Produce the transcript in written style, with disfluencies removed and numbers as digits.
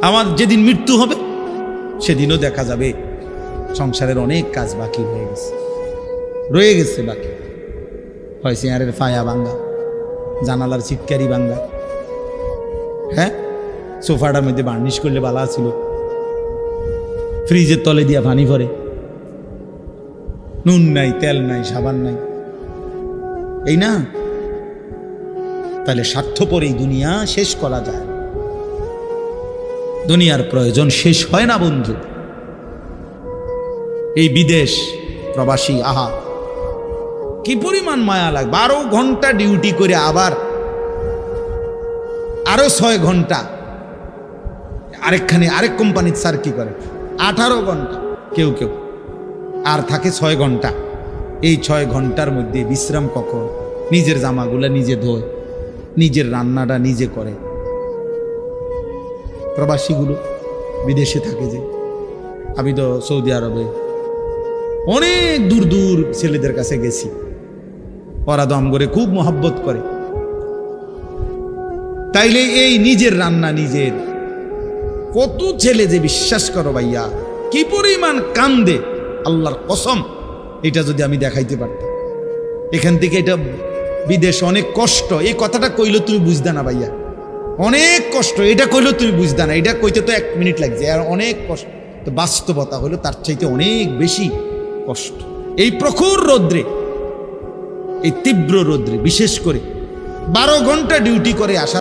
আমার যেদিন মৃত্যু হবে সেদিনও দেখা যাবে সংসারের অনেক কাজ বাকি রয়ে গেছে বাকি। হয় চেয়ারের ফায়া ভাঙ্গা, জানালার চিৎকারি ভাঙ্গা, হ্যাঁ সোফাটার মধ্যে বার্নিশ করলে বালা ছিল, ফ্রিজের তলে দিয়া পানি ভরে, নুন নাই, তেল নাই, সাবান নাই, এই না? তাহলে স্বার্থপর এই দুনিয়া শেষ করা যায়। দুনিয়ার প্রয়োজন শেষ হয় না বন্ধু। এই বিদেশ প্রবাসী, আহা কি পরিমাণ মায়া লাগে। 12 ঘন্টা ডিউটি করে আবার আরো 6 ঘন্টা আরেকখানে আরেক কোম্পানির স্যার কি করে 18 ঘন্টা, কেউ কেউ আর থাকে 6 ঘন্টা। এই 6 ঘন্টার মধ্যে বিশ্রাম কখন? নিজের জামাগুলা নিজে ধোয়, নিজের রান্নাটা নিজে করে। প্রবাসীগুলো বিদেশে থাকে যে, আমি তো সৌদি আরবে অনেক দূর দূর ছেলেদের কাছে গেছি, ওরা দম করে খুব মহব্বত করে। তাইলে এই নিজের রান্না নিজের, কত ছেলে যে বিশ্বাস করো ভাইয়া কি পরিমাণ কান্দে, আল্লাহর কসম। এটা যদি আমি দেখাইতে পারতাম। এখান থেকে এটা বিদেশ অনেক কষ্ট, এই কথাটা কইলে তুমি বুঝদা না ভাইয়া, অনেক কষ্ট। এটা কইলেও তুমি বুঝদা না, এটা কইতে তো 1 মিনিট লাগছে, আর অনেক কষ্ট। তো বাস্তবতা হলো তার চাইতে অনেক বেশি কষ্ট। এই প্রখর রৌদ্রে, এই তীব্র রৌদ্রে, বিশেষ করে 12 ঘন্টা ডিউটি করে আসা